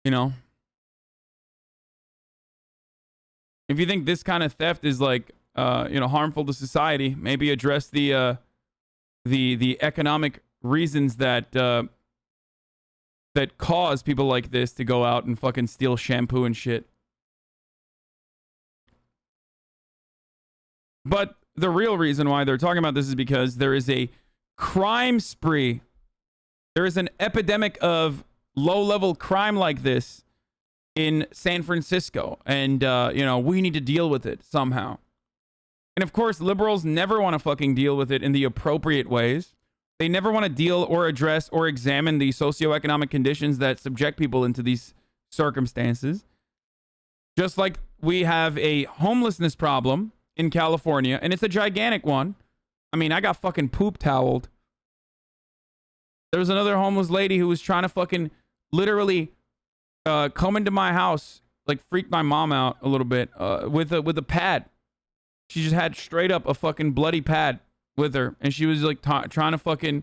You know, if you think this kind of theft is like, harmful to society, maybe address the economic reasons that that cause people like this to go out and fucking steal shampoo and shit. But the real reason why they're talking about this is because there is a crime spree. There is an epidemic of low-level crime like this in San Francisco. And, we need to deal with it somehow. And of course, liberals never want to fucking deal with it in the appropriate ways. They never want to deal or address or examine the socioeconomic conditions that subject people into these circumstances. Just like we have a homelessness problem in California, and it's a gigantic one. I mean, I got fucking poop toweled. There was another homeless lady who was trying to fucking literally come into my house, like freak my mom out a little bit with a pad. She just had straight up a fucking bloody pad with her, and she was like trying to fucking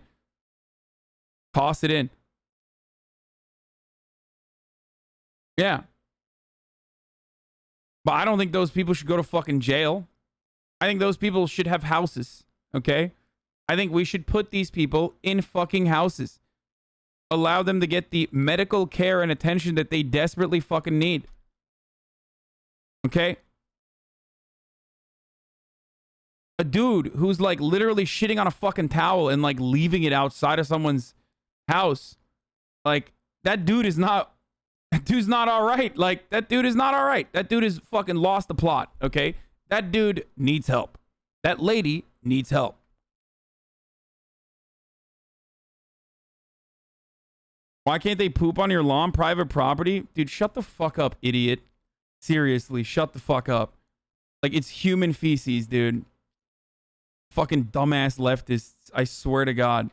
toss it in. Yeah. But I don't think those people should go to fucking jail. I think those people should have houses, okay? I think we should put these people in fucking houses. Allow them to get the medical care and attention that they desperately fucking need. Okay? A dude who's like literally shitting on a fucking towel and like leaving it outside of someone's house. Like, that dude's not all right. Like, that dude is not all right. That dude has fucking lost the plot, okay? That dude needs help. That lady needs help. Why can't they poop on your lawn, private property? Dude, shut the fuck up, idiot. Seriously, shut the fuck up. Like, it's human feces, dude. Fucking dumbass leftists, I swear to God.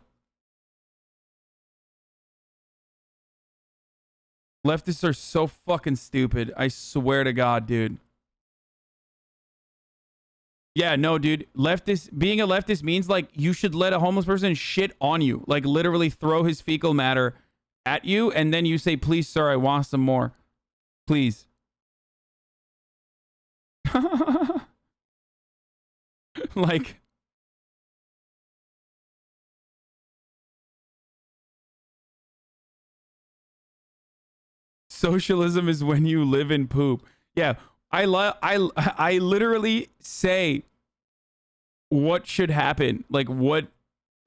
Leftists are so fucking stupid. I swear to God, dude. Yeah, no, dude. Being a leftist means like you should let a homeless person shit on you. Like literally throw his fecal matter at you, and then you say, please, sir, I want some more. Please. Like, socialism is when you live in poop. Yeah, I literally say what should happen, like what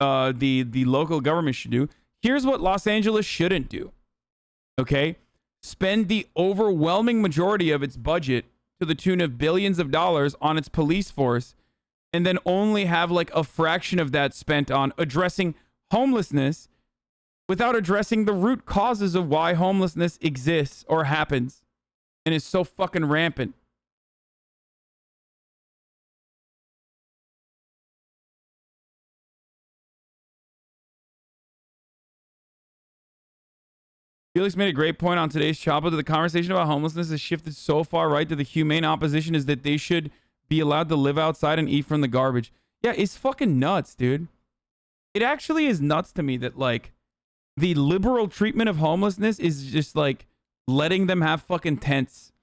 the local government should do. Here's what Los Angeles shouldn't do. Okay? Spend the overwhelming majority of its budget to the tune of billions of dollars on its police force, and then only have like a fraction of that spent on addressing homelessness without addressing the root causes of why homelessness exists or happens and is so fucking rampant. Felix made a great point on today's Chopper that the conversation about homelessness has shifted so far right that the humane opposition is that they should be allowed to live outside and eat from the garbage. Yeah, it's fucking nuts, dude. It actually is nuts to me that, like, the liberal treatment of homelessness is just, like, letting them have fucking tents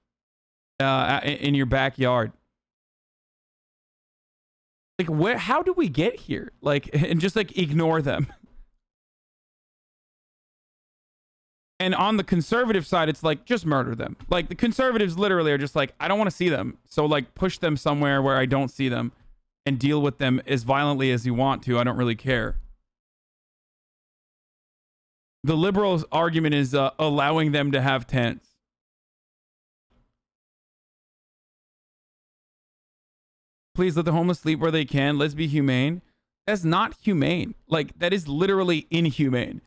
in your backyard. Like, how do we get here? Like, and just, like, ignore them. And on the conservative side, it's like, just murder them. Like, the conservatives literally are just like, I don't want to see them. So, like, push them somewhere where I don't see them and deal with them as violently as you want to. I don't really care. The liberals' argument is allowing them to have tents. Please let the homeless sleep where they can. Let's be humane. That's not humane. Like, that is literally inhumane.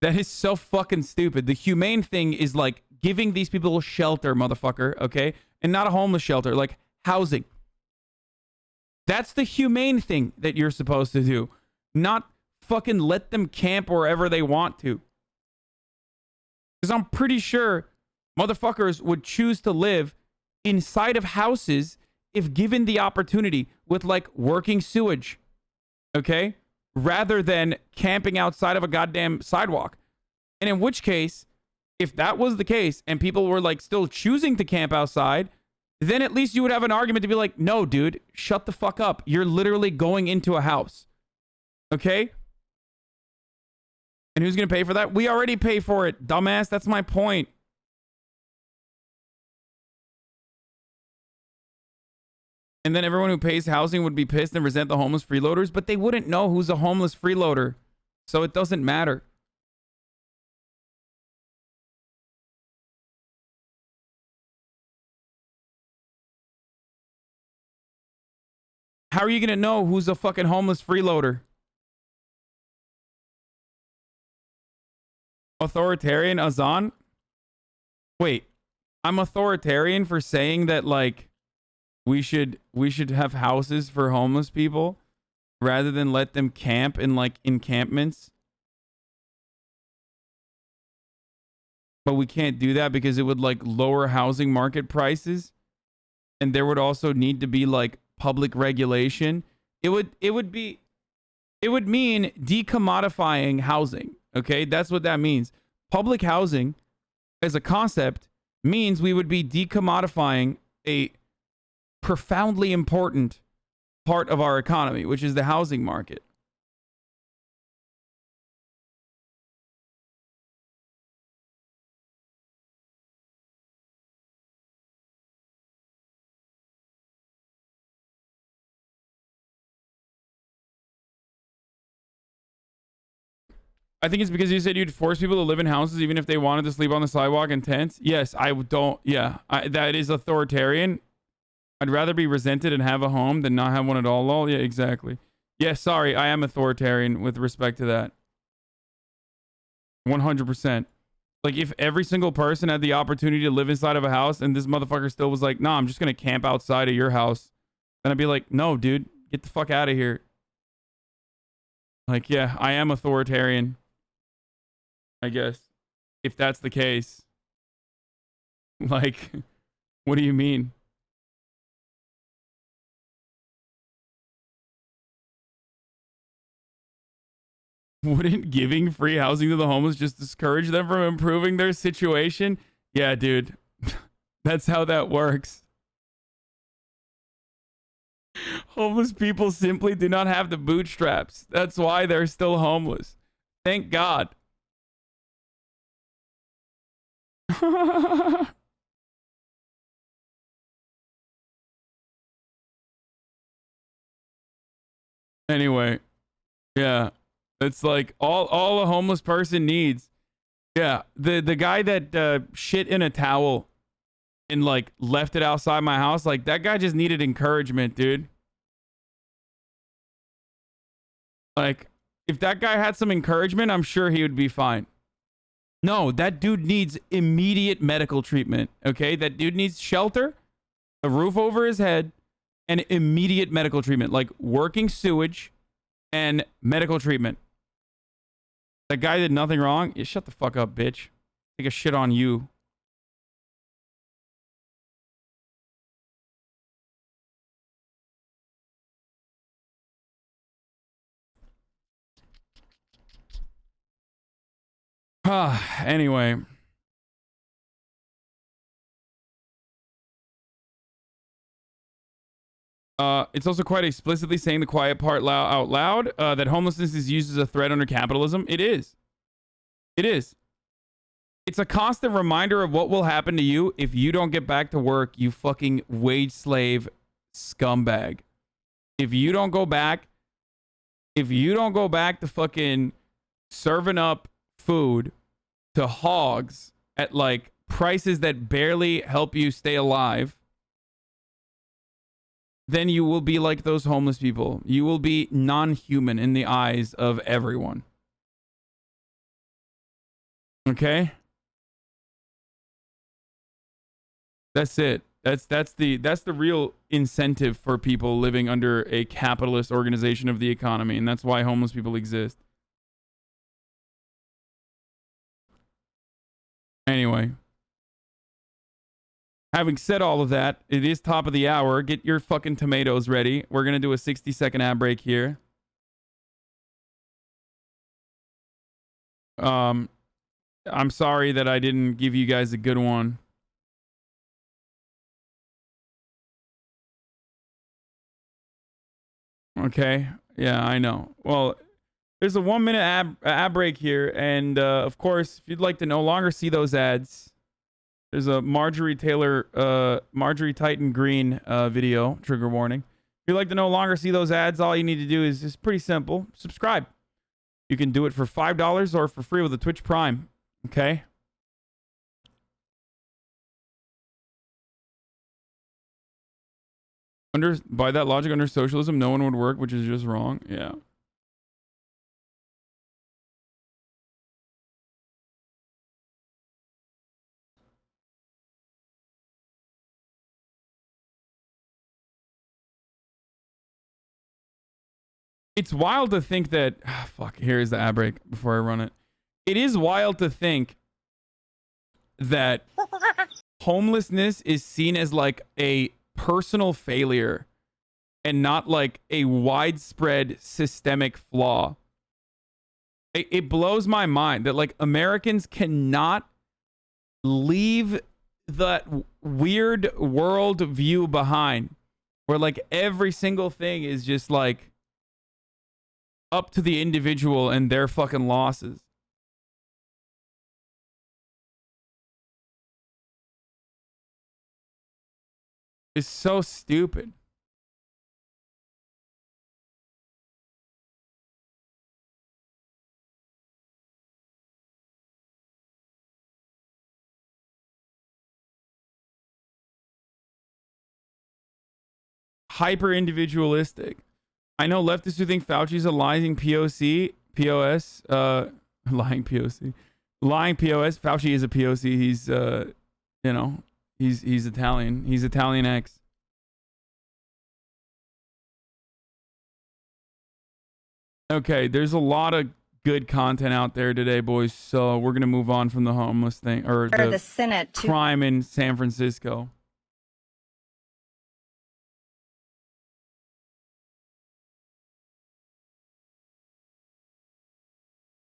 That is so fucking stupid. The humane thing is like giving these people shelter, motherfucker, okay? And not a homeless shelter, like housing. That's the humane thing that you're supposed to do. Not fucking let them camp wherever they want to. Because I'm pretty sure motherfuckers would choose to live inside of houses if given the opportunity with like working sewage, okay? Rather than camping outside of a goddamn sidewalk. And in which case, If that was the case and people were like still choosing to camp outside, then at least you would have an argument to be like, no, dude, shut the fuck up. You're literally going into a house. Okay? And who's going to pay for that? We already pay for it, dumbass. That's my point. And then everyone who pays housing would be pissed and resent the homeless freeloaders, but they wouldn't know who's a homeless freeloader. So it doesn't matter. How are you going to know who's a fucking homeless freeloader? Authoritarian Azan? Wait, I'm authoritarian for saying that like we should have houses for homeless people rather than let them camp in like encampments. But we can't do that because it would like lower housing market prices, and there would also need to be like public regulation. It would mean decommodifying housing. Okay, that's what that means. Public housing as a concept means we would be decommodifying a profoundly important part of our economy, which is the housing market. I think it's because you said you'd force people to live in houses even if they wanted to sleep on the sidewalk in tents. Yes, I don't. Yeah, that is authoritarian. I'd rather be resented and have a home than not have one at all. Lol. Yeah, exactly. Yeah, sorry. I am authoritarian with respect to that. 100%. Like, if every single person had the opportunity to live inside of a house and this motherfucker still was like, nah, I'm just going to camp outside of your house, then I'd be like, no, dude, get the fuck out of here. Like, yeah, I am authoritarian, I guess, if that's the case. Like, what do you mean? Wouldn't giving free housing to the homeless just discourage them from improving their situation? Yeah, dude. That's how that works. Homeless people simply do not have the bootstraps. That's why they're still homeless. Thank God. Anyway, yeah. It's like all a homeless person needs. Yeah, the guy that shit in a towel and like left it outside my house, like that guy just needed encouragement, dude. Like if that guy had some encouragement, I'm sure he would be fine. No, that dude needs immediate medical treatment, okay? That dude needs shelter, a roof over his head, and immediate medical treatment, like working sewage and medical treatment. That guy did nothing wrong. Yeah, shut the fuck up, bitch. Take a shit on you. Anyway. It's also quite explicitly saying the quiet part out loud that homelessness is used as a threat under capitalism. It is. It is. It's a constant reminder of what will happen to you if you don't get back to work, you fucking wage slave scumbag. If you don't go back to fucking serving up food to hogs at like prices that barely help you stay alive, then you will be like those homeless people. You will be non-human in the eyes of everyone. Okay? That's it. That's the real incentive for people living under a capitalist organization of the economy, and that's why homeless people exist. Anyway. Having said all of that, it is top of the hour. Get your fucking tomatoes ready. We're going to do a 60-second ad break here. I'm sorry that I didn't give you guys a good one. Okay. Yeah, I know. Well, there's a 1-minute ad break here. And of course, if you'd like to no longer see those ads, there's a Marjorie Titan Green video, trigger warning. If you'd like to no longer see those ads, all you need to do is just pretty simple. Subscribe. You can do it for $5 or for free with a Twitch Prime. Okay? By that logic, under socialism, no one would work, which is just wrong. Yeah. It's wild to think that... fuck, here's the ad break before I run it. It is wild to think that homelessness is seen as like a personal failure and not like a widespread systemic flaw. It blows my mind that like Americans cannot leave that weird world view behind where like every single thing is just like up to the individual and their fucking losses. It's so stupid. Hyper individualistic. I know leftists who think Fauci's a lying POC, POS, lying POC, lying POS. Fauci is a POC. He's, you know, he's Italian. He's Italian X. Okay, there's a lot of good content out there today, boys. So we're gonna move on from the homeless thing or the Senate crime in San Francisco.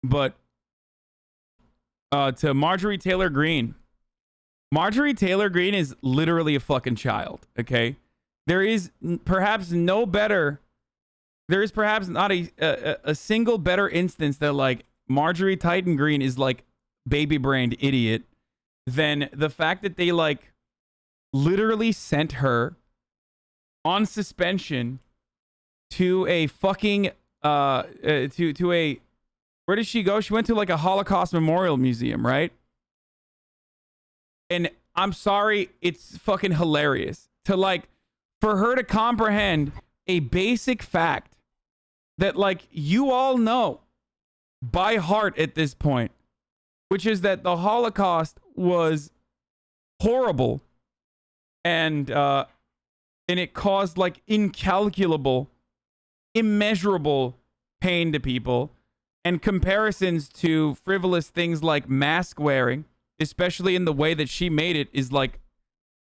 But to Marjorie Taylor Greene. Marjorie Taylor Greene is literally a fucking child, okay? There is perhaps no better... There is perhaps not a single better instance that, like, Marjorie Titan Green is, like, baby-brained idiot than the fact that they, like, literally sent her on suspension to a fucking... to a... Where did she go? She went to like a Holocaust Memorial Museum, right? And I'm sorry, it's fucking hilarious to like, for her to comprehend a basic fact that like you all know by heart at this point, which is that the Holocaust was horrible and it caused like incalculable, immeasurable pain to people. And comparisons to frivolous things like mask wearing, especially in the way that she made it, is like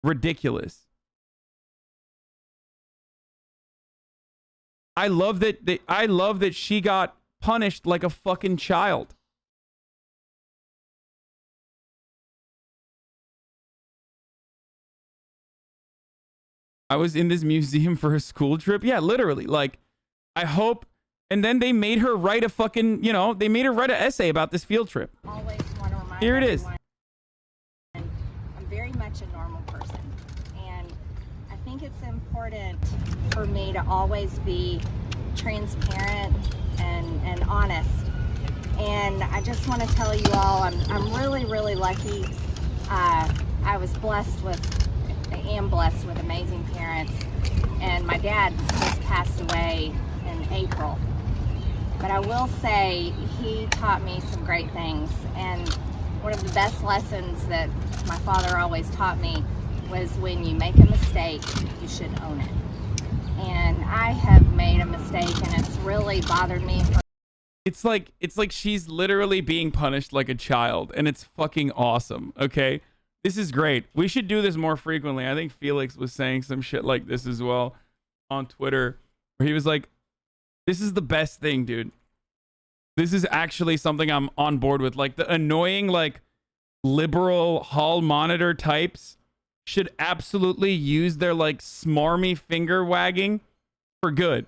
ridiculous. I love that she got punished like a fucking child. I was in this museum for a school trip. Yeah, literally. Like, I hope. And then they made her write a fucking, you know, they made her write an essay about this field trip. Always want to remind Here it is. I'm very much a normal person. And I think it's important for me to always be transparent and honest. And I just want to tell you all, I'm really, really lucky. I am blessed with amazing parents. And my dad just passed away in April. But I will say he taught me some great things. And one of the best lessons that my father always taught me was when you make a mistake, you should own it. And I have made a mistake and it's really bothered me. It's like she's literally being punished like a child and it's fucking awesome. Okay. This is great. We should do this more frequently. I think Felix was saying some shit like this as well on Twitter where he was like, this is the best thing, dude. This is actually something I'm on board with. Like, the annoying, like, liberal hall monitor types should absolutely use their, like, smarmy finger wagging for good.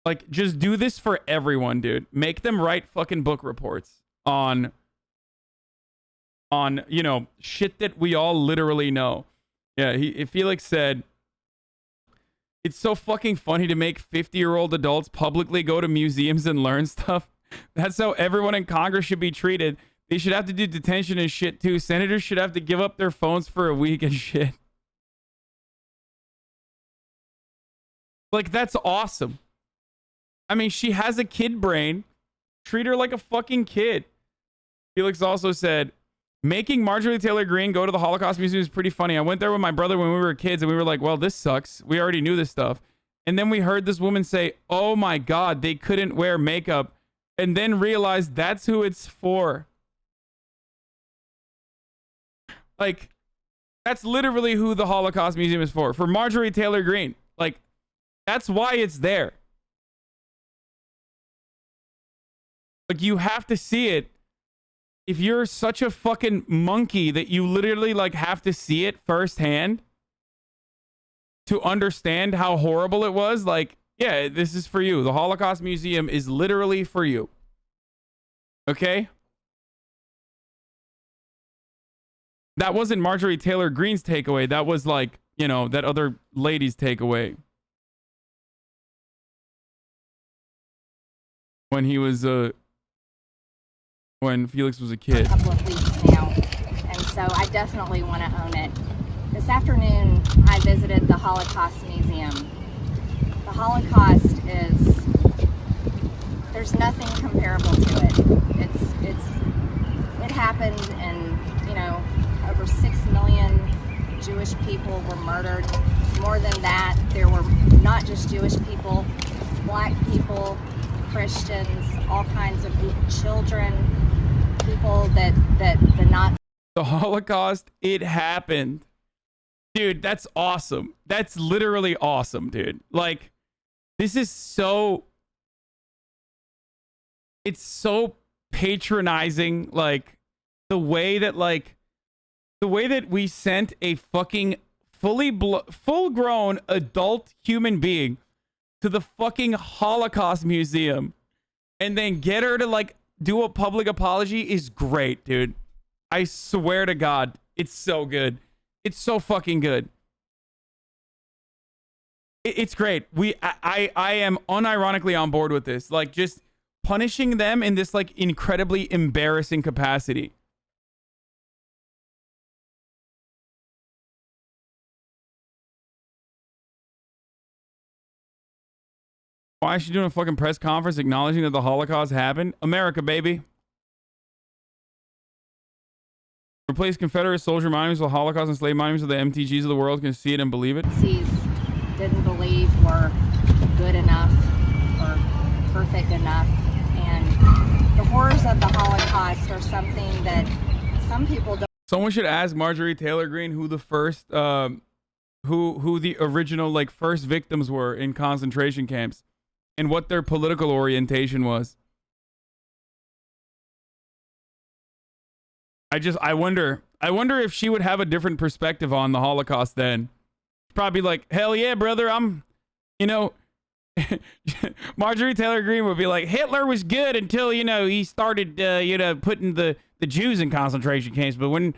Like, just do this for everyone, dude. Make them write fucking book reports on, you know, shit that we all literally know. Yeah, Felix said, it's so fucking funny to make 50-year-old adults publicly go to museums and learn stuff. That's how everyone in Congress should be treated. They should have to do detention and shit too. Senators should have to give up their phones for a week and shit. Like, that's awesome. I mean, she has a kid brain. Treat her like a fucking kid. Felix also said, making Marjorie Taylor Greene go to the Holocaust Museum is pretty funny. I went there with my brother when we were kids and we were like, well, this sucks. We already knew this stuff. And then we heard this woman say, oh my God, they couldn't wear makeup. And then realized that's who it's for. Like, that's literally who the Holocaust Museum is for Marjorie Taylor Greene. Like, that's why it's there. Like, you have to see it. If you're such a fucking monkey that you literally, like, have to see it firsthand to understand how horrible it was, like, yeah, this is for you. The Holocaust Museum is literally for you. Okay? That wasn't Marjorie Taylor Greene's takeaway. That was, like, you know, that other lady's takeaway. When he was, when Felix was a kid. A couple of weeks now, and so I definitely want to own it. This afternoon, I visited the Holocaust Museum. The Holocaust is, there's nothing comparable to it. It happened, and, you know, over 6 million Jewish people were murdered. More than that, there were not just Jewish people, black people, Christians, all kinds of children, people that the Nazis. The Holocaust, it happened. Dude, that's awesome. That's literally awesome, dude. Like, this is so... It's so patronizing, like, the way that we sent a fucking full-grown adult human being to the fucking Holocaust Museum and then get her to, like, do a public apology is great, dude. I swear to God, it's so good. It's so fucking good. It's great. I am unironically on board with this. Like, just punishing them in this, like, incredibly embarrassing capacity. Why is she doing a fucking press conference acknowledging that the Holocaust happened? America, baby. Replace Confederate soldier monuments with Holocaust and slave monuments so the MTGs of the world can see it and believe it. Didn't believe were good enough or perfect enough. And the horrors of the Holocaust are something that some people don't. Someone should ask Marjorie Taylor Greene who the first, who the original, like, first victims were in concentration camps and what their political orientation was. I wonder if she would have a different perspective on the Holocaust then. Probably like, hell yeah, brother, you know, Marjorie Taylor Greene would be like, Hitler was good until, you know, he started, you know, putting the Jews in concentration camps. But when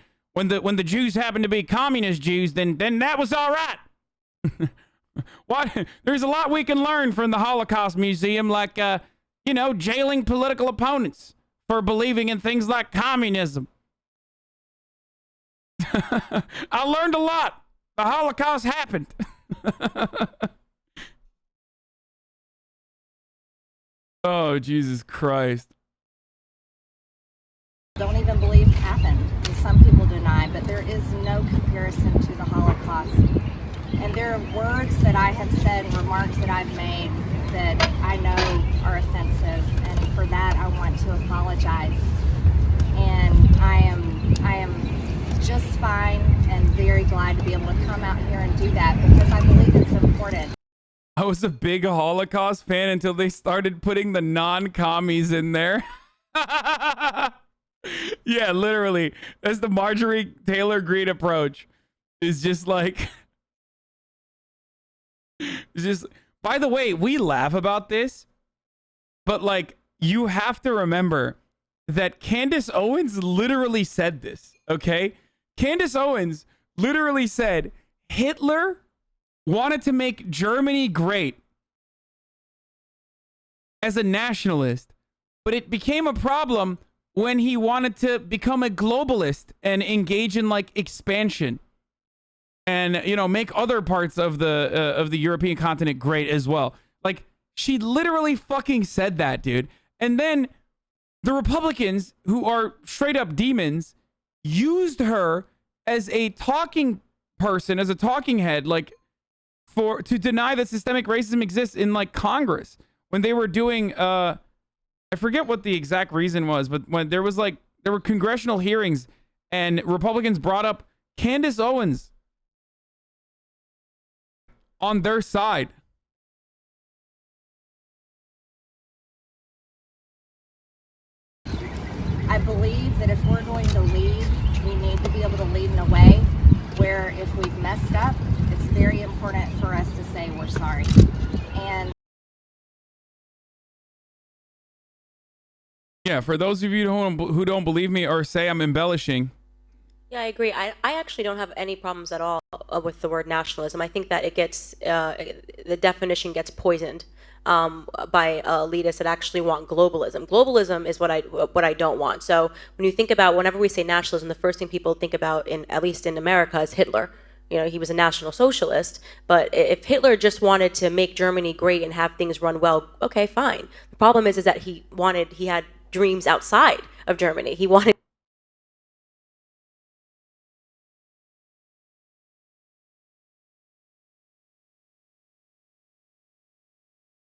the Jews happened to be communist Jews, then that was all right. What? There's a lot we can learn from the Holocaust Museum, like, you know, jailing political opponents for believing in things like communism. I learned a lot. The Holocaust happened. Oh, Jesus Christ. Don't even believe happened, and some people deny, but there is no comparison to the Holocaust. And there are words that I have said and remarks that I've made that I know are offensive, and for that I want to apologize. And I am just fine and very glad to be able to come out here and do that because I believe it's important. I was a big Holocaust fan until they started putting the non-commies in there. Yeah, literally. That's the Marjorie Taylor Greene approach. It's just like... It's just... By the way, we laugh about this, but like, you have to remember that Candace Owens literally said this, okay? Candace Owens literally said Hitler wanted to make Germany great as a nationalist, but it became a problem when he wanted to become a globalist and engage in like expansion and, you know, make other parts of the European continent great as well. Like, she literally fucking said that, dude. And then the Republicans, who are straight up demons, used her as a talking person, as a talking head, like, to deny that systemic racism exists in like Congress when they were doing I forget what the exact reason was, but when there were congressional hearings and Republicans brought up Candace Owens on their side. I believe that if we're going to lead, we need to be able to lead in a way where if we've messed up, it's very important for us to say we're sorry. And yeah, for those of you who don't believe me or say I'm embellishing. Yeah, I agree. I actually don't have any problems at all with the word nationalism. I think that it gets, the definition gets poisoned by elitists that actually want globalism. Globalism is what I don't want. So when you think about, whenever we say nationalism, the first thing people think about, at least in America, is Hitler. You know, he was a National Socialist, but if Hitler just wanted to make Germany great and have things run well, okay, fine. The problem is that he had dreams outside of Germany. He wanted...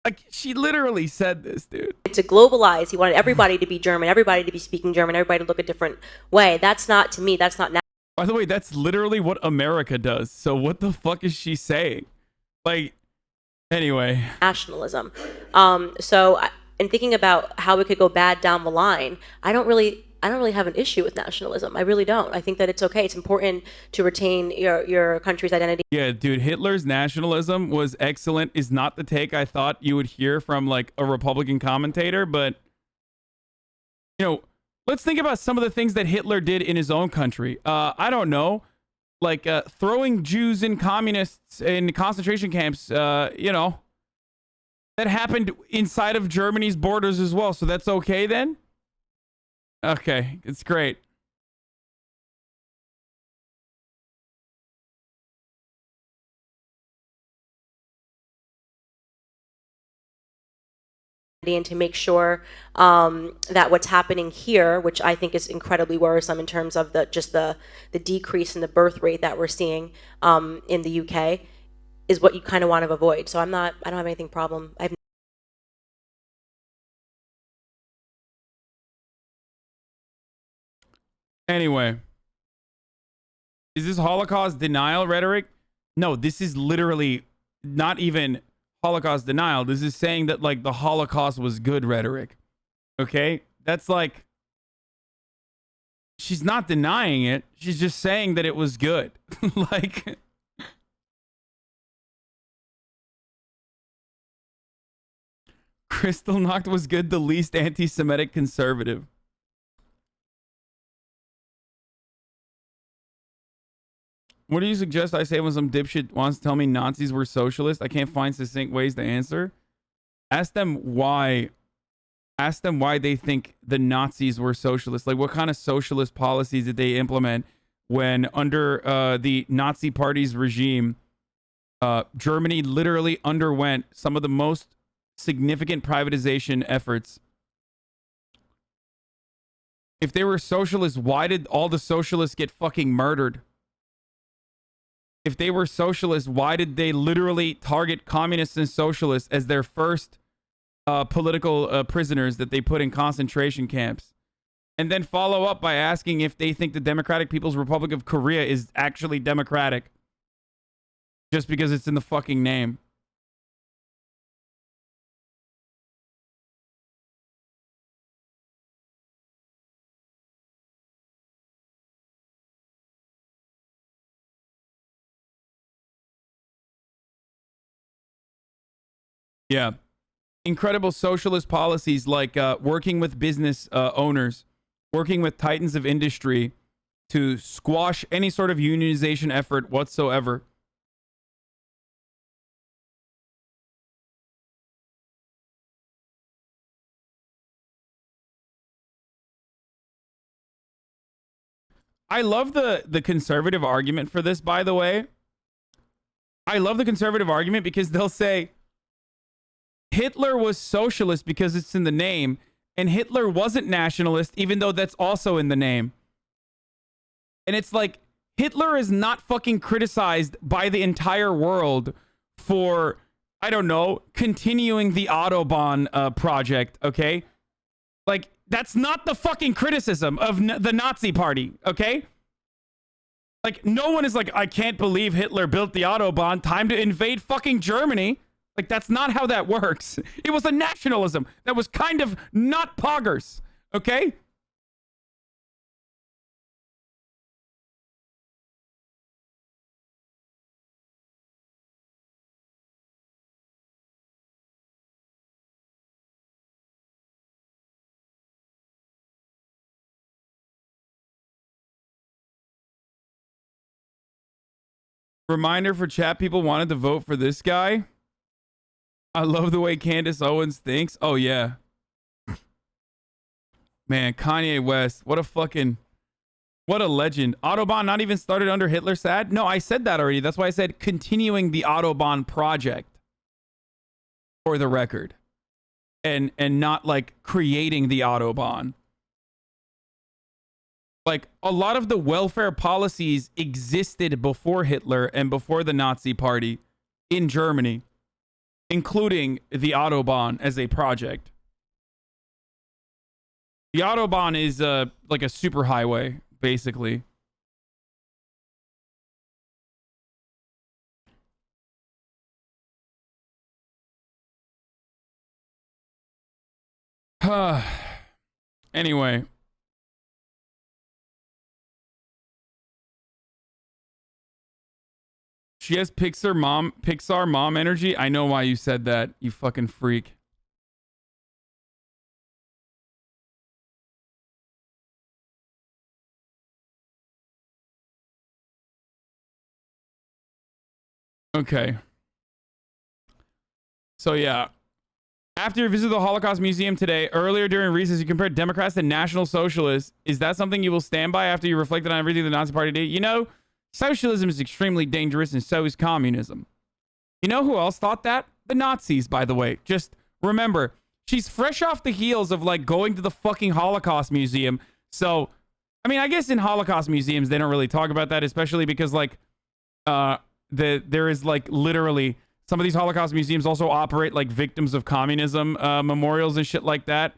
Like, she literally said this, dude. To globalize, he wanted everybody to be German, everybody to be speaking German, everybody to look a different way. That's not, to me, that's not... By the way, that's literally what America does. So what the fuck is she saying? Like, anyway. Nationalism. In thinking about how it could go bad down the line, I don't really have an issue with nationalism. I really don't. I think that it's okay. It's important to retain your country's identity. Yeah, dude, Hitler's nationalism was excellent. Is not the take I thought you would hear from like a Republican commentator, but you know, let's think about some of the things that Hitler did in his own country. I don't know, like throwing Jews and communists in concentration camps, you know, that happened inside of Germany's borders as well. So that's okay then? Okay, it's great. And to make sure that what's happening here, which I think is incredibly worrisome in terms of the decrease in the birth rate that we're seeing in the UK, is what you kind of want to avoid. So I don't have anything problem. Anyway, is this Holocaust denial rhetoric? No, this is literally not even Holocaust denial. This is saying that like the Holocaust was good rhetoric. Okay? That's like, she's not denying it. She's just saying that it was good. Like, Kristallnacht was good, the least anti-Semitic conservative. What do you suggest I say when some dipshit wants to tell me Nazis were socialist? I can't find succinct ways to answer. Ask them why they think the Nazis were socialist. Like, what kind of socialist policies did they implement when under the Nazi Party's regime, Germany literally underwent some of the most significant privatization efforts? If they were socialists, why did all the socialists get fucking murdered? If they were socialists, why did they literally target communists and socialists as their first political prisoners that they put in concentration camps? And then follow up by asking if they think the Democratic People's Republic of Korea is actually democratic. Just because it's in the fucking name. Yeah. Incredible socialist policies like working with business owners, working with titans of industry to squash any sort of unionization effort whatsoever. I love the conservative argument for this, by the way. I love the conservative argument because they'll say Hitler was socialist because it's in the name, and Hitler wasn't nationalist, even though that's also in the name. And it's like, Hitler is not fucking criticized by the entire world for, I don't know, continuing the Autobahn project, okay? Like, that's not the fucking criticism of the Nazi party, okay? Like, no one is like, I can't believe Hitler built the Autobahn, time to invade fucking Germany. Like, that's not how that works. It was a nationalism that was kind of not poggers, okay? Reminder for chat people wanted to vote for this guy. I love the way Candace Owens thinks. Oh, yeah. Man, Kanye West. What a legend. Autobahn not even started under Hitler, sad? No, I said that already. That's why I said continuing the Autobahn project. For the record. And not like creating the Autobahn. Like, a lot of the welfare policies existed before Hitler and before the Nazi party in Germany, including the Autobahn as a project. The Autobahn is like a superhighway, basically. Anyway. She has Pixar mom energy. I know why you said that, you fucking freak. Okay. So yeah. After you visit the Holocaust Museum today, earlier during recess, you compared Democrats to National Socialists. Is that something you will stand by after you reflected on everything the Nazi Party did? You know, socialism is extremely dangerous, and so is communism. You know who else thought that? The Nazis, by the way. Just remember, she's fresh off the heels of, like, going to the fucking Holocaust Museum. So, I mean, I guess in Holocaust museums, they don't really talk about that, especially because, like, there is, like, literally... Some of these Holocaust museums also operate like victims of communism memorials and shit like that,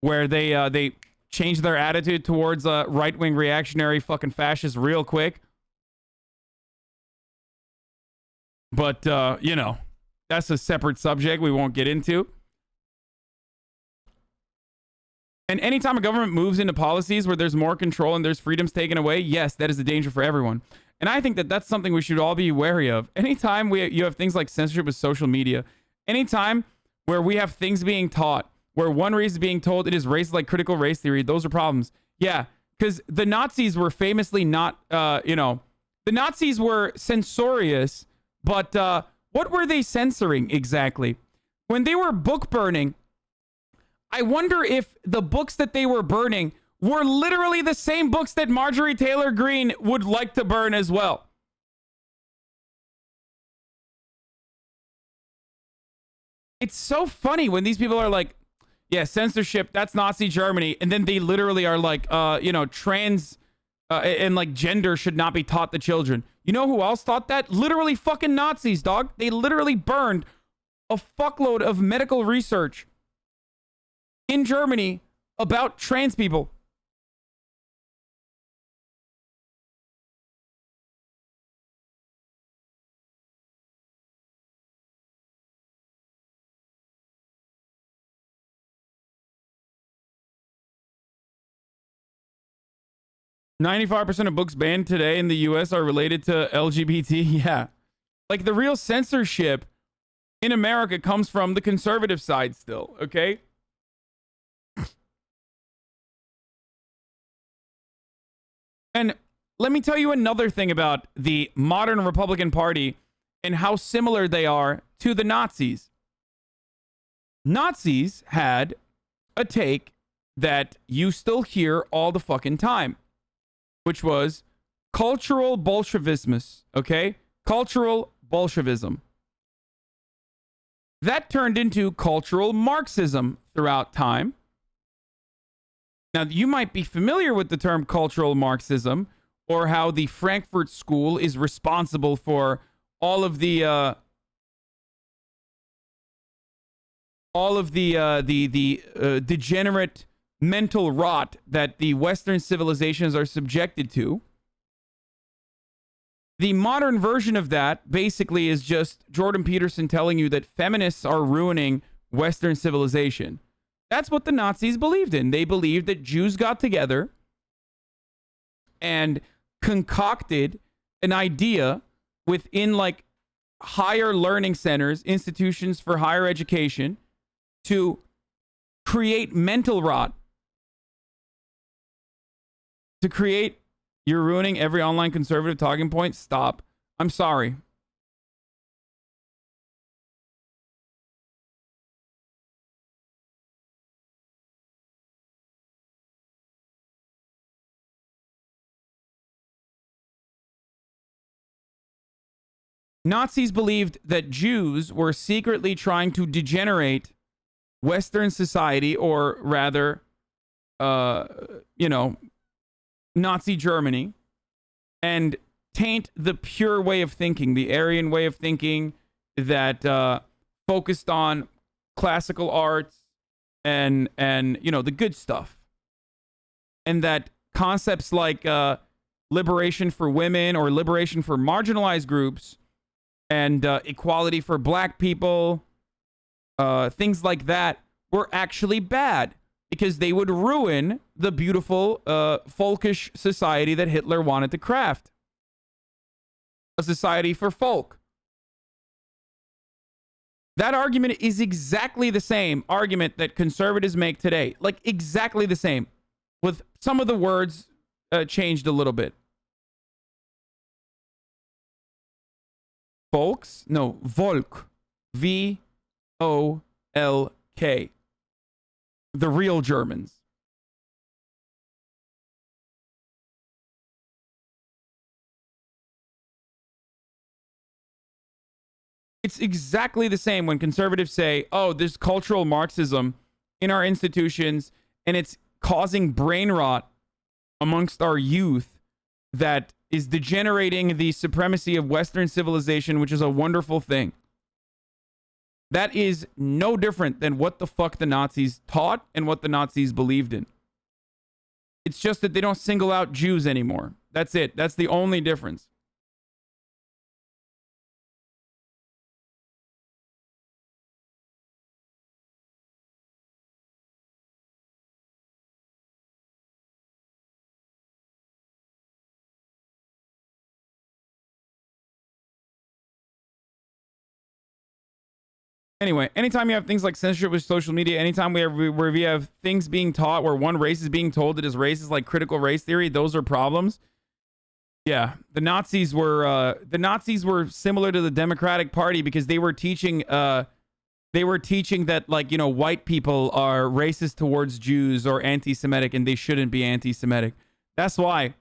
where they change their attitude towards right-wing reactionary fucking fascists real quick. But, you know, that's a separate subject we won't get into. And anytime a government moves into policies where there's more control and there's freedoms taken away, yes, that is a danger for everyone. And I think that that's something we should all be wary of. Anytime you have things like censorship with social media, anytime where we have things being taught, where one race is being told it is race like critical race theory, those are problems. Yeah, because the Nazis were famously not, the Nazis were censorious, but what were they censoring exactly? When they were book burning, I wonder if the books that they were burning were literally the same books that Marjorie Taylor Greene would like to burn as well. It's so funny when these people are like, yeah, censorship, that's Nazi Germany. And then they literally are like, trans and like gender should not be taught to children. You know who else thought that? Literally fucking Nazis, dog. They literally burned a fuckload of medical research in Germany about trans people. 95% of books banned today in the US are related to LGBT. Yeah. Like the real censorship in America comes from the conservative side still, okay? And let me tell you another thing about the modern Republican Party and how similar they are to the Nazis. Nazis had a take that you still hear all the fucking time, which was cultural Bolshevism, okay? Cultural Bolshevism. That turned into cultural Marxism throughout time. Now, you might be familiar with the term cultural Marxism, or how the Frankfurt School is responsible for all of the degenerate mental rot that the Western civilizations are subjected to. The modern version of that basically is just Jordan Peterson telling you that feminists are ruining Western civilization. That's what the Nazis believed in. They believed that Jews got together and concocted an idea within like higher learning centers, institutions for higher education, to create mental rot. To create, you're ruining every online conservative talking point. Stop. I'm sorry. Nazis believed that Jews were secretly trying to degenerate Western society, or rather, Nazi Germany, and taint the pure way of thinking, the Aryan way of thinking that focused on classical arts and the good stuff. And that concepts like liberation for women or liberation for marginalized groups and equality for black people, things like that, were actually bad because they would ruin the beautiful folkish society that Hitler wanted to craft. A society for folk. That argument is exactly the same argument that conservatives make today. Like, exactly the same. With some of the words changed a little bit. Folks? No, Volk. V-O-L-K. The real Germans. It's exactly the same when conservatives say, oh, there's cultural Marxism in our institutions and it's causing brain rot amongst our youth that is degenerating the supremacy of Western civilization, which is a wonderful thing. That is no different than what the fuck the Nazis taught and what the Nazis believed in. It's just that they don't single out Jews anymore. That's it. That's the only difference. Anyway, anytime you have things like censorship with social media, anytime where we have things being taught where one race is being told that his race is like critical race theory, those are problems. Yeah, the Nazis were similar to the Democratic Party because they were teaching that, like, white people are racist towards Jews or anti-Semitic and they shouldn't be anti-Semitic. That's why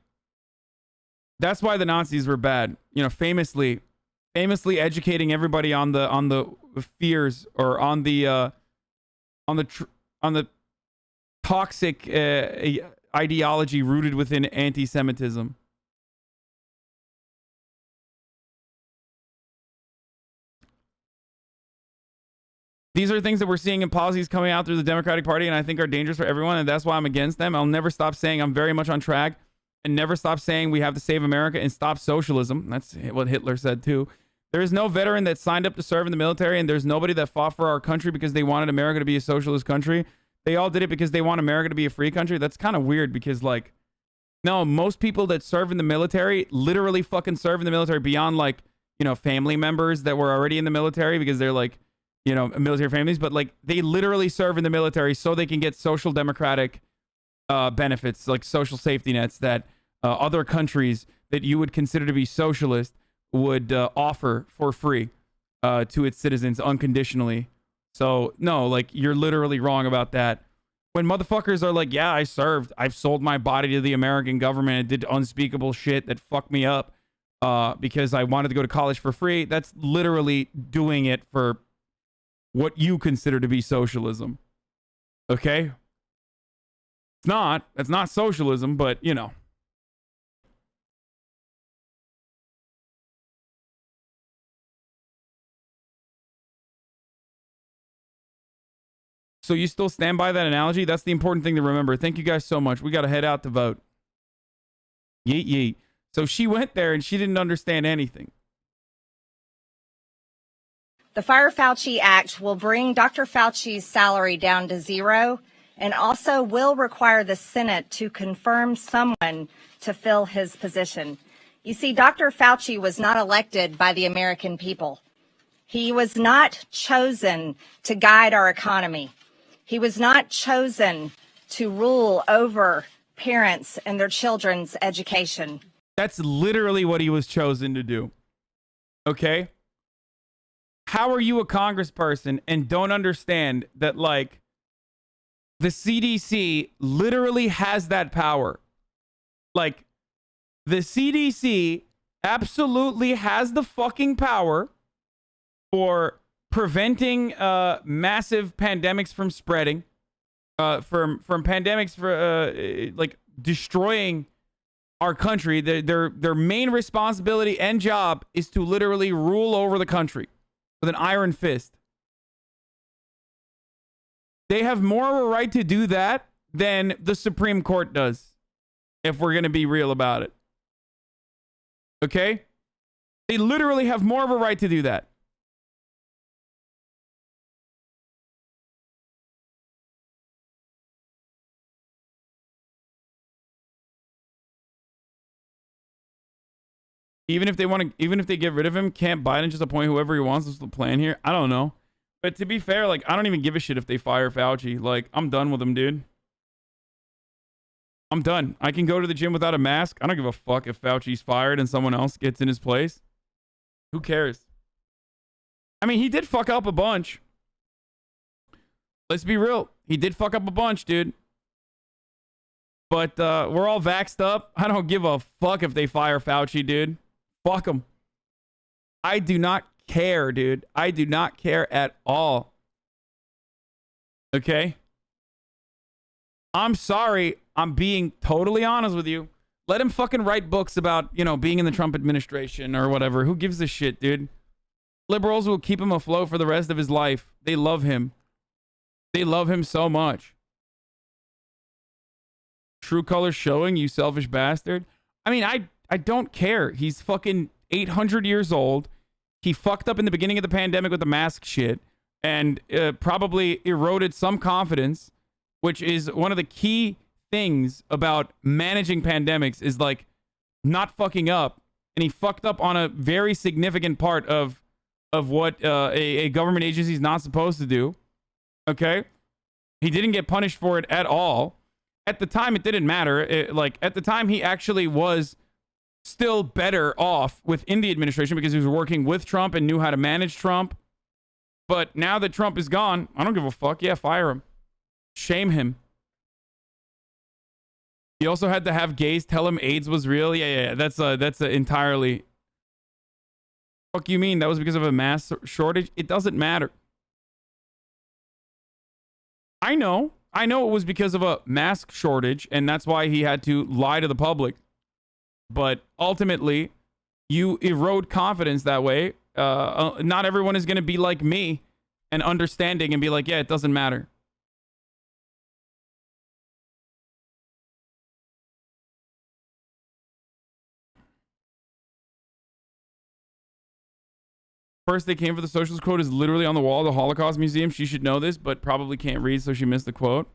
the Nazis were bad. Famously educating everybody on the fears or on the toxic ideology rooted within anti-Semitism. These are things that we're seeing in policies coming out through the Democratic Party, and I think are dangerous for everyone, and that's why I'm against them. I'll never stop saying I'm very much on track, and never stop saying we have to save America and stop socialism. That's what Hitler said too. There is no veteran that signed up to serve in the military, and there's nobody that fought for our country because they wanted America to be a socialist country. They all did it because they want America to be a free country. That's kind of weird because, like, no, most people that serve in the military literally fucking serve in the military beyond, like, family members that were already in the military because they're like, you know, military families, but like they literally serve in the military so they can get social democratic benefits, like social safety nets that other countries that you would consider to be socialist would offer for free to its citizens unconditionally. So no, like you're literally wrong about that. When motherfuckers are like, yeah, I served, I've sold my body to the American government and did unspeakable shit that fucked me up because I wanted to go to college for free, that's literally doing it for what you consider to be socialism. Okay? That's not socialism, but you know. So you still stand by that analogy? That's the important thing to remember. Thank you guys so much. We got to head out to vote. Yeet, yeet. So she went there and she didn't understand anything. The Fire Fauci Act will bring Dr. Fauci's salary down to zero and also will require the Senate to confirm someone to fill his position. You see, Dr. Fauci was not elected by the American people. He was not chosen to guide our economy. He was not chosen to rule over parents and their children's education. That's literally what he was chosen to do. Okay? How are you a congressperson and don't understand that, like, the CDC literally has that power? Like, the CDC absolutely has the fucking power for preventing massive pandemics from spreading, from pandemics for like destroying our country. Their main responsibility and job is to literally rule over the country with an iron fist. They have more of a right to do that than the Supreme Court does, if we're going to be real about it. Okay? They literally have more of a right to do that. Even if they get rid of him, can't Biden just appoint whoever he wants? What's the plan here? I don't know. But to be fair, like, I don't even give a shit if they fire Fauci. Like, I'm done with him, dude. I'm done. I can go to the gym without a mask. I don't give a fuck if Fauci's fired and someone else gets in his place. Who cares? I mean, he did fuck up a bunch. Let's be real. He did fuck up a bunch, dude. But we're all vaxxed up. I don't give a fuck if they fire Fauci, dude. Fuck him. I do not care, dude. I do not care at all. Okay? I'm sorry. I'm being totally honest with you. Let him fucking write books about, you know, being in the Trump administration or whatever. Who gives a shit, dude? Liberals will keep him afloat for the rest of his life. They love him. They love him so much. True colors showing, you selfish bastard. I mean, I don't care. He's fucking 800 years old. He fucked up in the beginning of the pandemic with the mask shit and probably eroded some confidence, which is one of the key things about managing pandemics is like not fucking up. And he fucked up on a very significant part of what a government agency is not supposed to do. Okay? He didn't get punished for it at all. At the time, it didn't matter. At the time, he actually was still better off within the administration because he was working with Trump and knew how to manage Trump. But now that Trump is gone, I don't give a fuck. Yeah, fire him. Shame him. He also had to have gays tell him AIDS was real. Yeah. That's entirely. Fuck you mean? That was because of a mass shortage? It doesn't matter. I know it was because of a mask shortage, and that's why he had to lie to the public. But ultimately, you erode confidence that way. Not everyone is going to be like me and understanding and be like, yeah, it doesn't matter. First, they came for the socialist quote is literally on the wall of the Holocaust Museum. She should know this, but probably can't read, so she missed the quote.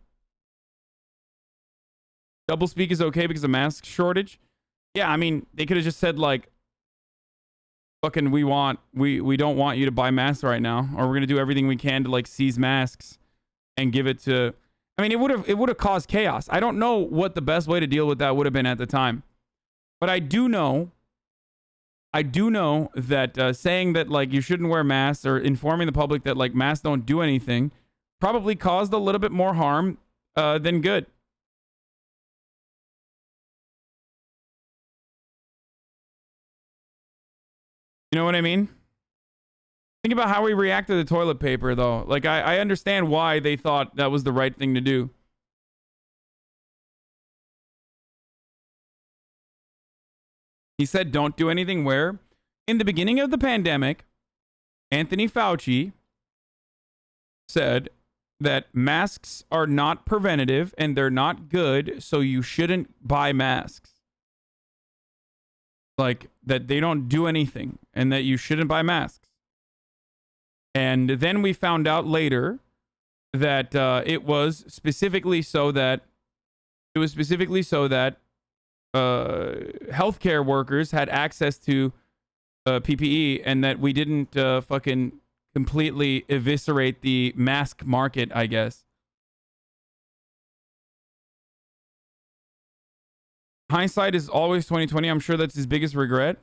Doublespeak is okay because of mask shortage. Yeah, I mean, they could have just said, like, fucking we don't want you to buy masks right now, or we're gonna do everything we can to like seize masks and give it to. I mean, it would have caused chaos. I don't know what the best way to deal with that would have been at the time, but I do know that saying that like you shouldn't wear masks or informing the public that like masks don't do anything probably caused a little bit more harm than good. You know what I mean? Think about how we reacted to toilet paper, though. Like, I understand why they thought that was the right thing to do. He said, don't do anything where, in the beginning of the pandemic, Anthony Fauci said that masks are not preventative and they're not good, so you shouldn't buy masks. Like, that they don't do anything and that you shouldn't buy masks. And then we found out later that it was specifically so that healthcare workers had access to PPE, and that we didn't fucking completely eviscerate the mask market, I guess. Hindsight is always 2020. I'm sure that's his biggest regret.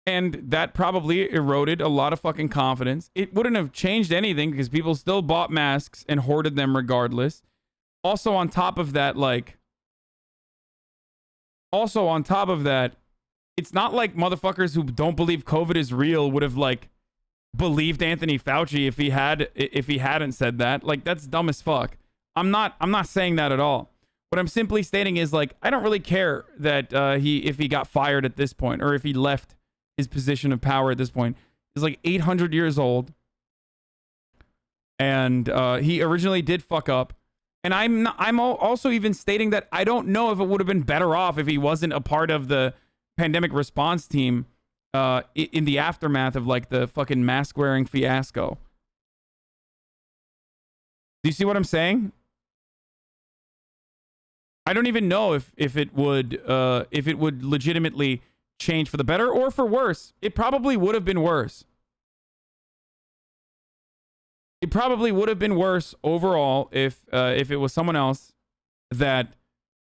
And that probably eroded a lot of fucking confidence. It wouldn't have changed anything because people still bought masks and hoarded them regardless. Also on top of that, it's not like motherfuckers who don't believe COVID is real would have like believed Anthony Fauci if he hadn't said that. Like, that's dumb as fuck. I'm not saying that at all. What I'm simply stating is like, I don't really care that if he got fired at this point, or if he left his position of power at this point. He's like 800 years old, and he originally did fuck up. And I'm also even stating that I don't know if it would have been better off if he wasn't a part of the pandemic response team in the aftermath of like the fucking mask wearing fiasco. Do you see what I'm saying? I don't even know if it would legitimately change for the better or for worse. It probably would have been worse. It probably would have been worse overall if it was someone else that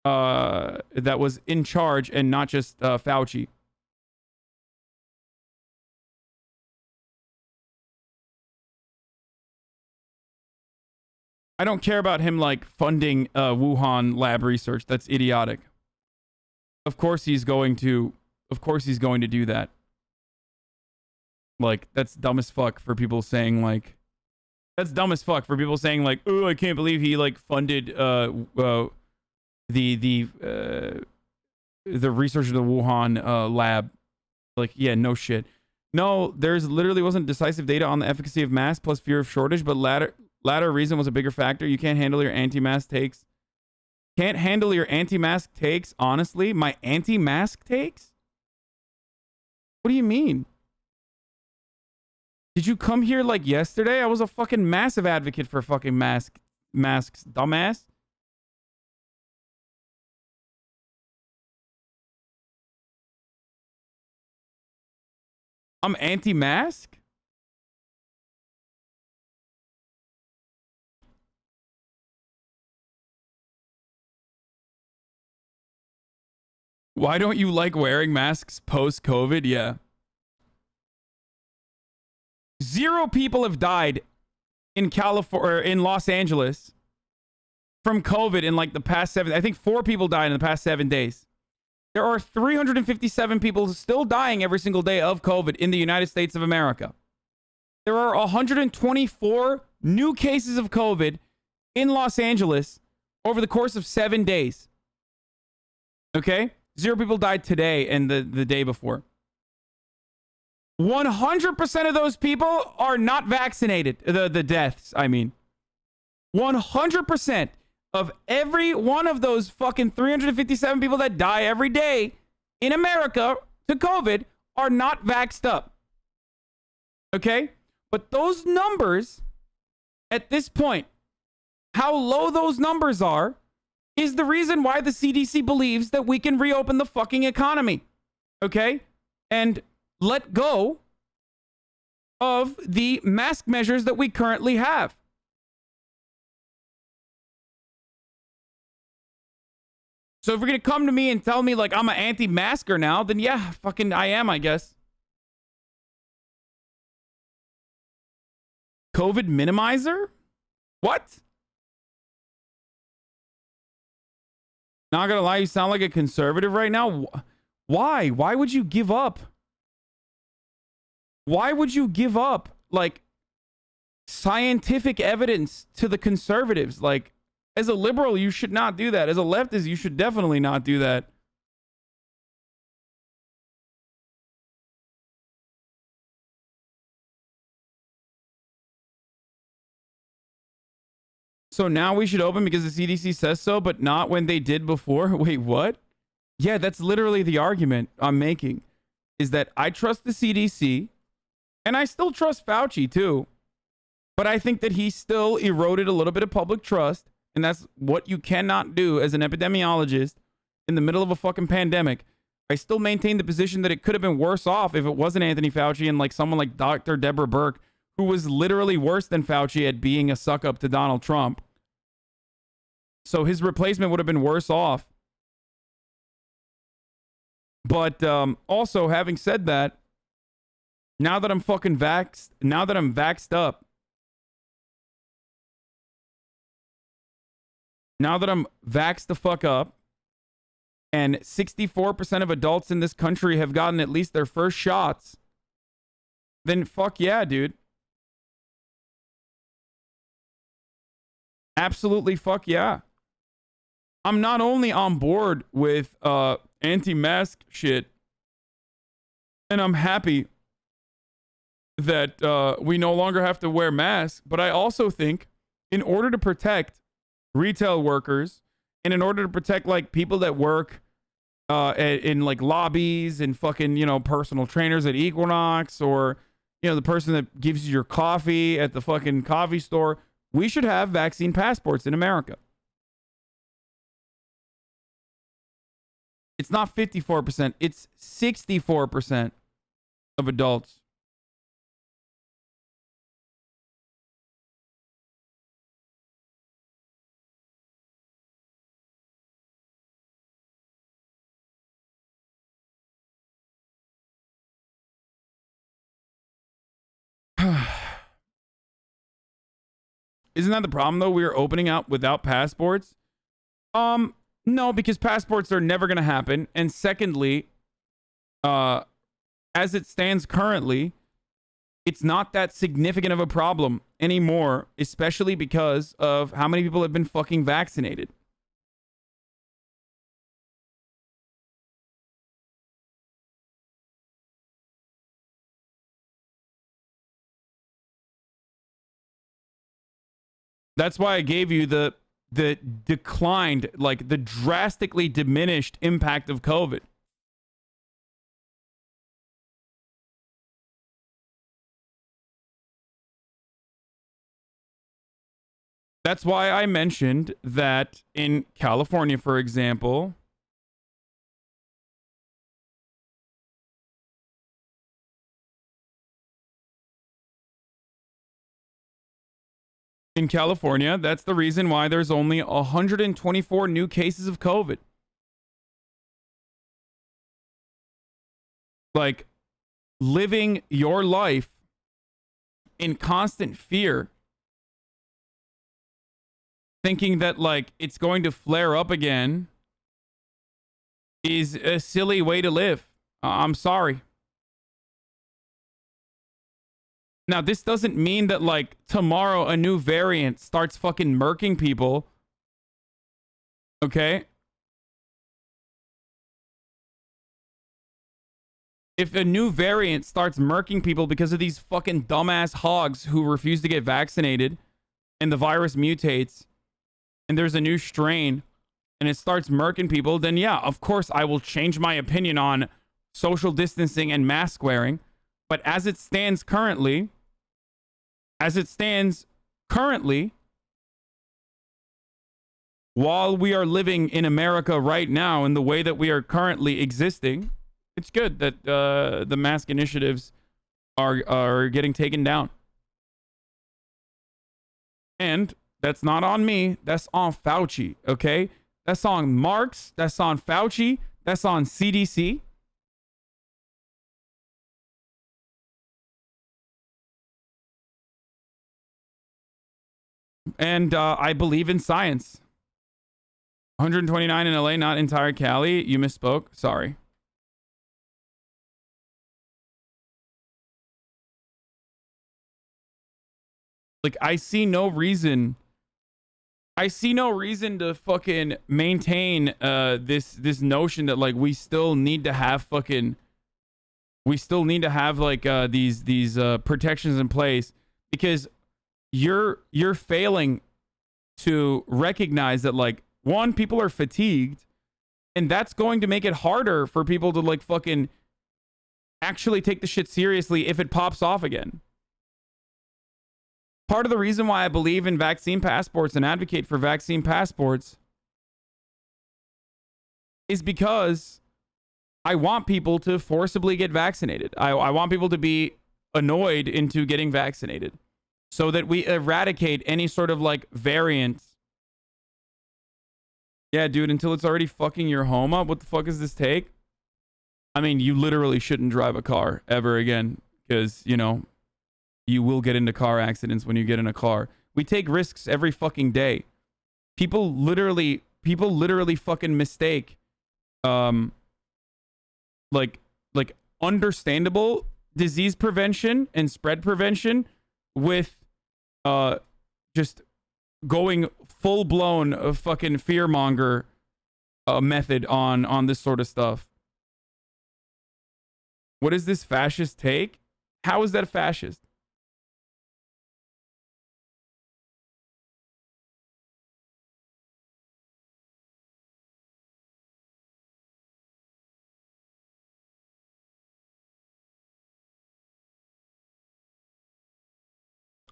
was in charge and not just Fauci. I don't care about him like funding Wuhan lab research. That's idiotic. Of course he's going to do that. Like, that's dumb as fuck for people saying like, oh, I can't believe he like funded the research of the Wuhan lab. Like, yeah, no shit. No, there's literally wasn't decisive data on the efficacy of masks plus fear of shortage, but latter reason was a bigger factor. You can't handle your anti-mask takes. Can't handle your anti-mask takes, honestly? My anti-mask takes? What do you mean? Did you come here like yesterday? I was a fucking massive advocate for fucking masks, dumbass. I'm anti-mask? Why don't you like wearing masks post-COVID? Yeah. 0 people have died in California, in Los Angeles from COVID in like the past 7. I think 4 people died in the past 7 days. There are 357 people still dying every single day of COVID in the United States of America. There are 124 new cases of COVID in Los Angeles over the course of 7 days. Okay? 0 people died today and the day before. 100% of those people are not vaccinated. The deaths, I mean. 100% of every one of those fucking 357 people that die every day in America to COVID are not vaxxed up. Okay? But those numbers, at this point, how low those numbers are is the reason why the CDC believes that we can reopen the fucking economy. Okay? And let go of the mask measures that we currently have. So if you're going to come to me and tell me like I'm an anti-masker now, then yeah, fucking I am, I guess. COVID minimizer? What? Not gonna lie, you sound like a conservative right now. Why? Why would you give up? Why would you give up, like, scientific evidence to the conservatives? Like, as a liberal, you should not do that. As a leftist, you should definitely not do that. So now we should open because the CDC says so, but not when they did before? Wait, what? Yeah, that's literally the argument I'm making, is that I trust the CDC, and I still trust Fauci too, but I think that he still eroded a little bit of public trust, and that's what you cannot do as an epidemiologist in the middle of a fucking pandemic. I still maintain the position that it could have been worse off if it wasn't Anthony Fauci and like someone like Dr. Deborah Birx, who was literally worse than Fauci at being a suck up to Donald Trump. So his replacement would have been worse off. But also, having said that, now that I'm fucking vaxxed, now that I'm vaxxed up, now that I'm vaxxed the fuck up, and 64% of adults in this country have gotten at least their first shots, then fuck yeah, dude. Absolutely fuck yeah. I'm not only on board with anti-mask shit, and I'm happy that we no longer have to wear masks, but I also think in order to protect retail workers and in order to protect like people that work in like lobbies and fucking, you know, personal trainers at Equinox, or, you know, the person that gives you your coffee at the fucking coffee store, we should have vaccine passports in America. It's not 54%, it's 64% of adults. Isn't that the problem though? We're opening up without passports. No, because passports are never going to happen. And secondly, as it stands currently, it's not that significant of a problem anymore, especially because of how many people have been fucking vaccinated. That's why I gave you the declined, like the drastically diminished impact of COVID. That's why I mentioned that in California, for example, that's the reason why there's only 124 new cases of COVID. Like, living your life in constant fear, thinking that, like, it's going to flare up again, is a silly way to live. I'm sorry. Now, this doesn't mean that, like, tomorrow a new variant starts fucking murking people. Okay? If a new variant starts murking people because of these fucking dumbass hogs who refuse to get vaccinated, and the virus mutates, and there's a new strain, and it starts murking people, then yeah, of course I will change my opinion on social distancing and mask wearing. But as it stands currently, while we are living in America right now in the way that we are currently existing, it's good that the mask initiatives are getting taken down. And that's not on me. That's on Fauci, okay? That's on Marx. That's on Fauci. That's on CDC. And I believe in science. 129 in LA, not entire Cali. You misspoke. Sorry. Like, I see no reason to fucking maintain this notion that like we still need to have like these protections in place, because you're failing to recognize that, like, one, people are fatigued, and that's going to make it harder for people to like fucking actually take the shit seriously if it pops off again. Part of the reason why I believe in vaccine passports and advocate for vaccine passports is because I want people to forcibly get vaccinated. I want people to be annoyed into getting vaccinated so that we eradicate any sort of like variant. Yeah, dude, until it's already fucking your home up. What the fuck does this take? I mean, you literally shouldn't drive a car ever again, because, you know, you will get into car accidents when you get in a car. We take risks every fucking day. People literally fucking mistake like understandable disease prevention and spread prevention with just going full blown fucking fearmonger method on this sort of stuff. What is this fascist take? How is that fascist?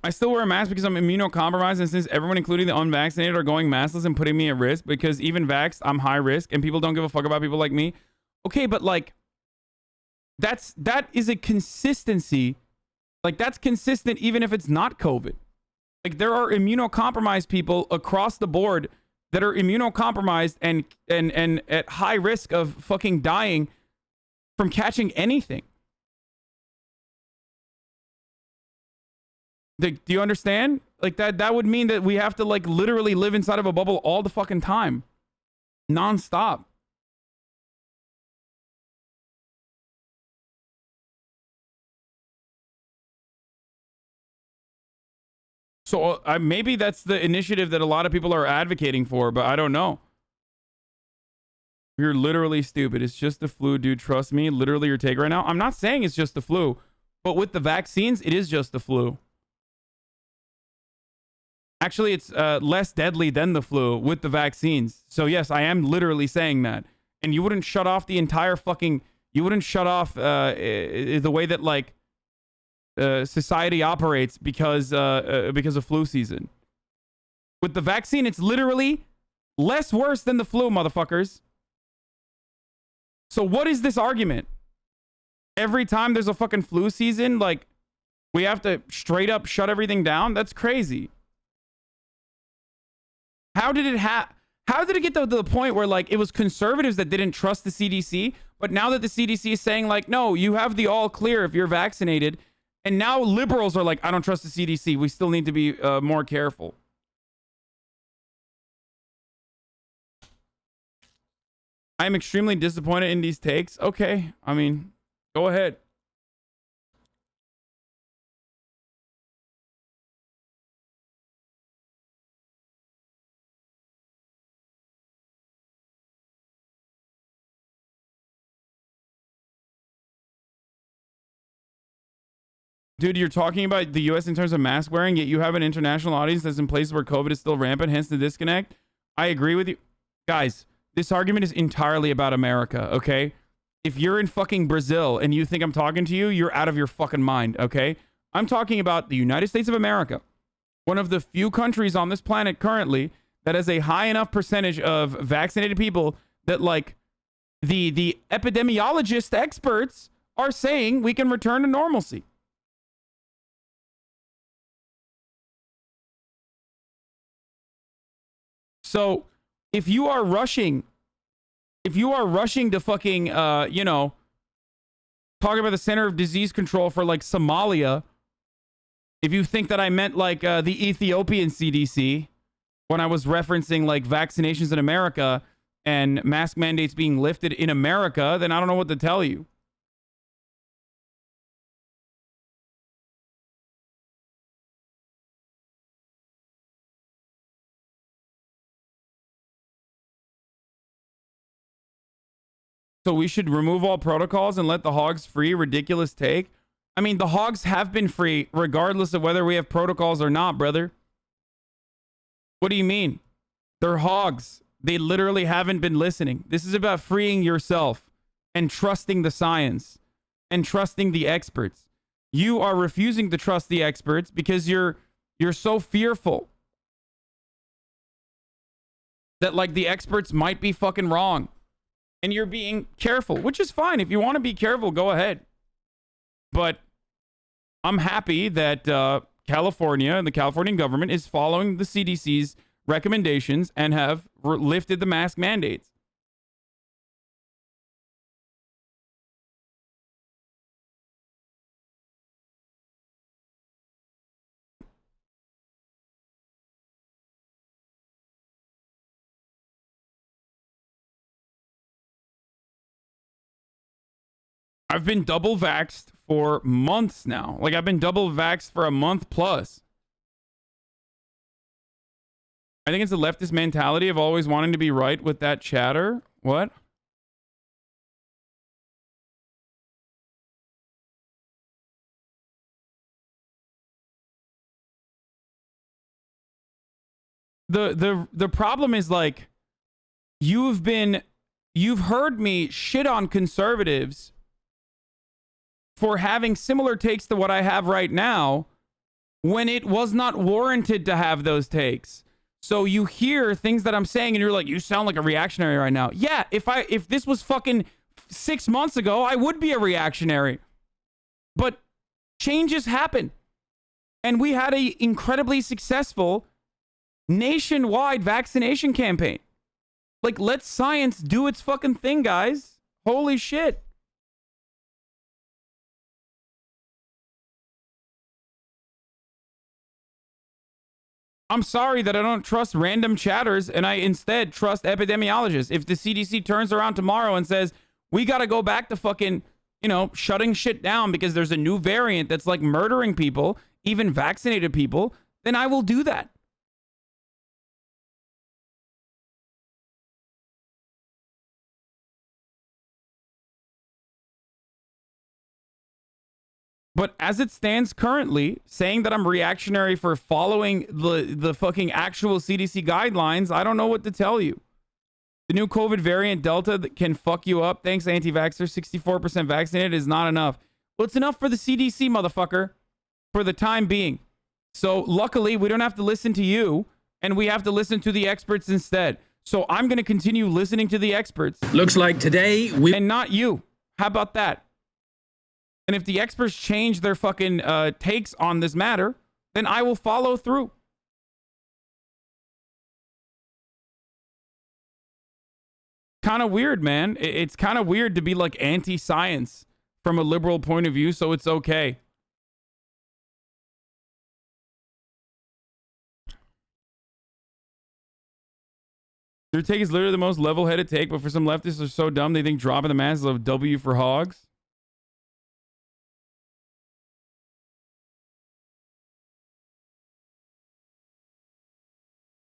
I still wear a mask because I'm immunocompromised, and since everyone, including the unvaccinated, are going maskless and putting me at risk, because even vaxxed, I'm high risk, and people don't give a fuck about people like me. Okay, but like, that is a consistency. Like, that's consistent even if it's not COVID. Like, there are immunocompromised people across the board that are immunocompromised and at high risk of fucking dying from catching anything. Do you understand? Like, that would mean that we have to like literally live inside of a bubble all the fucking time, non-stop. So maybe that's the initiative that a lot of people are advocating for, but I don't know. You're literally stupid. It's just the flu, dude. Trust me. Literally your take right now. I'm not saying it's just the flu, but with the vaccines, it is just the flu. Actually, it's less deadly than the flu with the vaccines. So yes, I am literally saying that. And you wouldn't shut off the entire fucking... You wouldn't shut off the way that like society operates because of flu season. With the vaccine, it's literally less worse than the flu, motherfuckers. So what is this argument? Every time there's a fucking flu season, like, we have to straight up shut everything down? That's crazy. How did it get to the point where like it was conservatives that didn't trust the CDC, but now that the CDC is saying like, no, you have the all clear if you're vaccinated, and now liberals are like, I don't trust the CDC. We still need to be more careful. I'm extremely disappointed in these takes. Okay, I mean, go ahead. Dude, you're talking about the US in terms of mask wearing, yet you have an international audience that's in places where COVID is still rampant, hence the disconnect. I agree with you. Guys, this argument is entirely about America, okay? If you're in fucking Brazil and you think I'm talking to you, you're out of your fucking mind, okay? I'm talking about the United States of America, one of the few countries on this planet currently that has a high enough percentage of vaccinated people that like the epidemiologist experts are saying we can return to normalcy. So if you are rushing to fucking, you know, talk about the Center of Disease Control for like Somalia, if you think that I meant like the Ethiopian CDC when I was referencing like vaccinations in America and mask mandates being lifted in America, then I don't know what to tell you. So we should remove all protocols and let the hogs free? Ridiculous take. I mean, the hogs have been free regardless of whether we have protocols or not, brother. What do you mean? They're hogs. They literally haven't been listening. This is about freeing yourself and trusting the science and trusting the experts. You are refusing to trust the experts because you're so fearful that like the experts might be fucking wrong. And you're being careful, which is fine. If you want to be careful, go ahead. But I'm happy that California and the Californian government is following the CDC's recommendations and have lifted the mask mandates. I've been double vaxxed for months now. Like, I've been double vaxxed for a month plus. I think it's a leftist mentality of always wanting to be right with that chatter. What? The problem is like you've heard me shit on conservatives for having similar takes to what I have right now when it was not warranted to have those takes. So you hear things that I'm saying and you're like, you sound like a reactionary right now. Yeah, if this was fucking 6 months ago, I would be a reactionary. But changes happen. And we had an incredibly successful nationwide vaccination campaign. Like, let science do its fucking thing, guys. Holy shit. I'm sorry that I don't trust random chatters and I instead trust epidemiologists. If the CDC turns around tomorrow and says, we got to go back to fucking, you know, shutting shit down because there's a new variant that's like murdering people, even vaccinated people, then I will do that. But as it stands currently, saying that I'm reactionary for following the fucking actual CDC guidelines, I don't know what to tell you. The new COVID variant Delta that can fuck you up, thanks anti-vaxxers, 64% vaccinated is not enough. Well, it's enough for the CDC, motherfucker, for the time being. So luckily, we don't have to listen to you, and we have to listen to the experts instead. So I'm going to continue listening to the experts. Looks like today and not you. How about that? And if the experts change their fucking takes on this matter, then I will follow through. Kind of weird, man. It's kind of weird to be like anti-science from a liberal point of view, so it's okay. Their take is literally the most level-headed take, but for some leftists, they're so dumb they think dropping the mask is a W for hogs.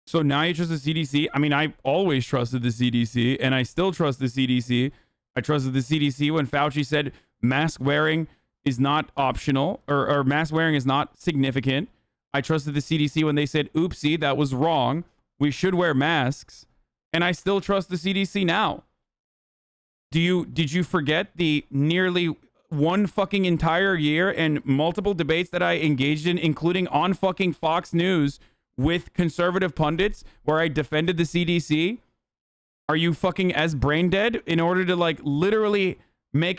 So now you trust the CDC? I mean, I always trusted the CDC, and I still trust the CDC. I trusted the CDC when Fauci said mask wearing is not optional, or mask wearing is not significant. I trusted the CDC when they said, oopsie, that was wrong. We should wear masks. And I still trust the CDC now. Did you forget the nearly one fucking entire year and multiple debates that I engaged in, including on fucking Fox News, with conservative pundits where I defended the CDC? Are you fucking as brain dead in order to like literally make an